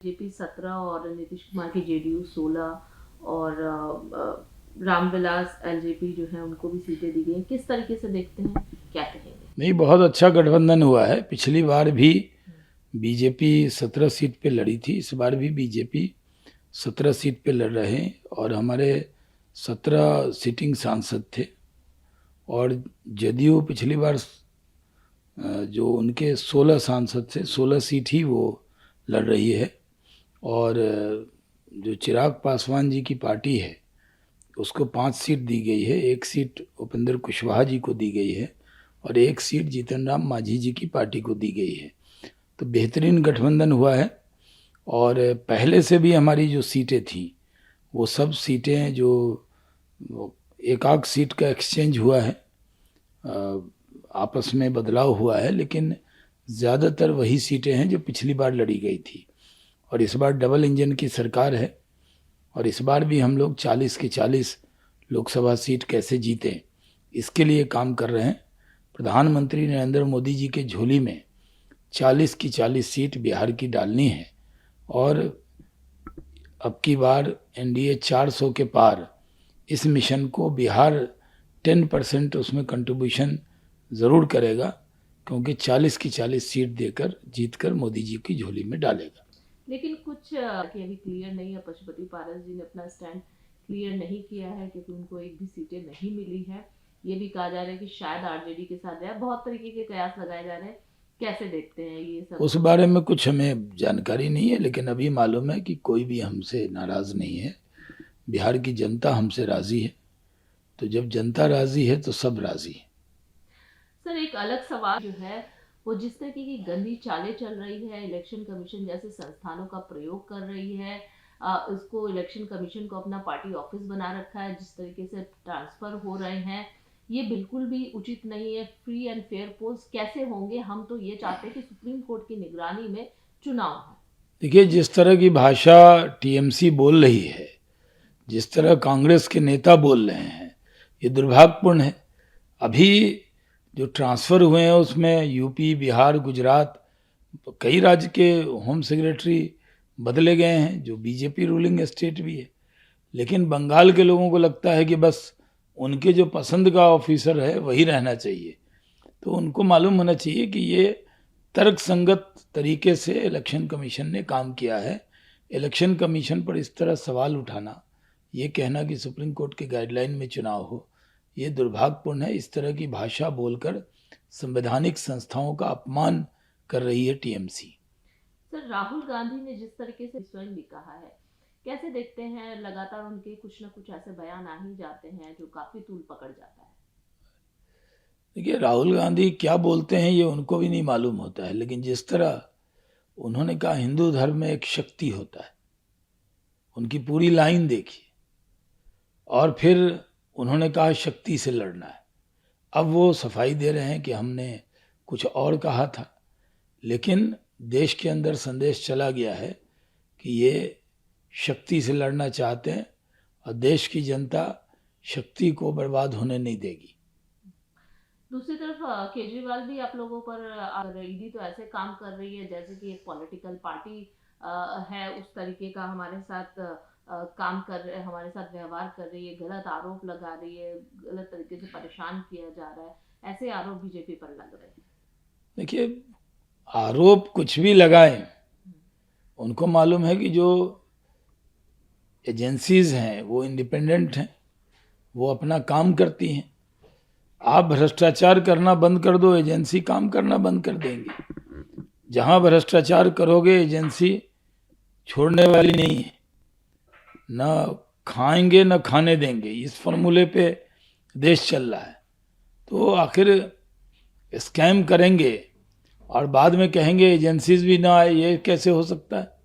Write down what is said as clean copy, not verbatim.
JP 17 और नीतीश कुमार की JDU 16 और रामविलास एलजेपी जो है उनको भी सीटें दी गई हैं। किस तरीके से देखते हैं, क्या कहेंगे? नहीं, बहुत अच्छा गठबंधन हुआ है। पिछली बार भी बीजेपी 17 सीट पे लड़ी थी, इस बार भी बीजेपी 17 सीट पे लड़ रहे हैं और हमारे 17 सिटिंग सांसद थे। और जदयू पिछली बार जो उनके 16 सांसद थे, 16 सीट ही वो लड़ रही है। और जो चिराग पासवान जी की पार्टी है उसको 5 सीट दी गई है। 1 सीट उपेंद्र कुशवाहा जी को दी गई है और 1 सीट जीतन राम मांझी जी की पार्टी को दी गई है। तो बेहतरीन गठबंधन हुआ है। और पहले से भी हमारी जो सीटें थी वो सब सीटें जो एक आध सीट का एक्सचेंज हुआ है, आपस में बदलाव हुआ है, लेकिन ज़्यादातर वही सीटें हैं जो पिछली बार लड़ी गई थी। और इस बार डबल इंजन की सरकार है और इस बार भी हम लोग 40 की 40 लोकसभा सीट कैसे जीतें इसके लिए काम कर रहे हैं। प्रधानमंत्री नरेंद्र मोदी जी के झोली में 40 की 40 सीट बिहार की डालनी है और अब की बार एनडीए 400 के पार। इस मिशन को बिहार 10% उसमें कंट्रीब्यूशन ज़रूर करेगा, क्योंकि 40 की 40 सीट देकर जीतकर मोदी जी की झोली में डालेगा। लेकिन कुछ अभी क्लियर नहीं है, पशुपति पारस जी ने अपना स्टैंड क्लियर नहीं किया है क्योंकि उनको एक भी सीटें नहीं मिली है। ये भी कहा जा रहा है कि शायद आरजेडी के साथ है। बहुत तरीके के कयास लगाए जा रहे हैं, कैसे देखते हैं ये सब? उस बारे में कुछ हमें जानकारी नहीं है, लेकिन अभी मालूम है कि कोई भी हमसे नाराज़ नहीं है। बिहार की जनता हमसे राज़ी है, तो जब जनता राज़ी है तो सब राज़ी है। सर, एक अलग सवाल जो है वो जिस तरीके की गंदी चालें चल रही है, इलेक्शन कमीशन जैसे संस्थानों का प्रयोग कर रही है, उसको इलेक्शन कमीशन को अपना पार्टी ऑफिस बना रखा है, जिस तरीके से ट्रांसफर हो रहे हैं, ये बिल्कुल भी उचित नहीं है। फ्री एंड फेयर पोस्ट कैसे होंगे? हम तो ये चाहते हैं कि सुप्रीम कोर्ट की निगरानी में चुनाव हो। देखिए, जिस तरह की भाषा टीएमसी बोल रही है, जिस तरह कांग्रेस के नेता बोल रहे हैं, ये दुर्भाग्यपूर्ण है। अभी जो ट्रांसफ़र हुए हैं उसमें यूपी, बिहार, गुजरात, कई राज्य के होम सेक्रेटरी बदले गए हैं जो बीजेपी रूलिंग स्टेट भी है। लेकिन बंगाल के लोगों को लगता है कि बस उनके जो पसंद का ऑफिसर है वही रहना चाहिए। तो उनको मालूम होना चाहिए कि ये तर्क संगत तरीके से इलेक्शन कमीशन ने काम किया है। इलेक्शन कमीशन पर इस तरह सवाल उठाना, ये कहना कि सुप्रीम कोर्ट के गाइडलाइन में चुनाव हो, ये दुर्भाग्यपूर्ण है। इस तरह की भाषा बोलकर संवैधानिक संस्थाओं का अपमान कर रही है टीएमसी। सर, राहुल गांधी ने जिस तरीके से स्वयं भी कहा है, कैसे देखते हैं? लगातार उनके कुछ ना कुछ ऐसे बयान आ ही जाते हैं जो काफी तूल पकड़ जाता है। देखिए, राहुल गांधी क्या बोलते हैं ये उनको भी नहीं मालूम होता है, लेकिन जिस तरह उन्होंने कहा हिंदू धर्म में एक शक्ति होता है, उनकी पूरी लाइन देखिए। और फिर उन्होंने कहा शक्ति से लड़ना है। अब वो सफाई दे रहे हैं कि हमने कुछ और कहा था, लेकिन देश के अंदर संदेश चला गया है कि ये शक्ति से लड़ना चाहते हैं और देश की जनता शक्ति को बर्बाद होने नहीं देगी। दूसरी तरफ केजरीवाल भी आप लोगों पर, ईडी तो ऐसे काम कर रही है जैसे कि एक पॉलिटिकल पार्टी है, उस तरीके का हमारे साथ काम कर रहे, हमारे साथ व्यवहार कर रही है, गलत आरोप लगा रही है, गलत तरीके से परेशान किया जा रहा है। ऐसे आरोप बीजेपी पर लग रहे हैं। देखिए, आरोप कुछ भी लगाएं, उनको मालूम है कि जो एजेंसीज हैं वो इंडिपेंडेंट हैं, वो अपना काम करती हैं। आप भ्रष्टाचार करना बंद कर दो, एजेंसी काम करना बंद कर देंगी। जहां भ्रष्टाचार करोगे एजेंसी छोड़ने वाली नहीं है। न खाएंगे न खाने देंगे, इस फॉर्मूले पे देश चल रहा है। तो आखिर स्कैम करेंगे और बाद में कहेंगे एजेंसीज भी ना आए, ये कैसे हो सकता है?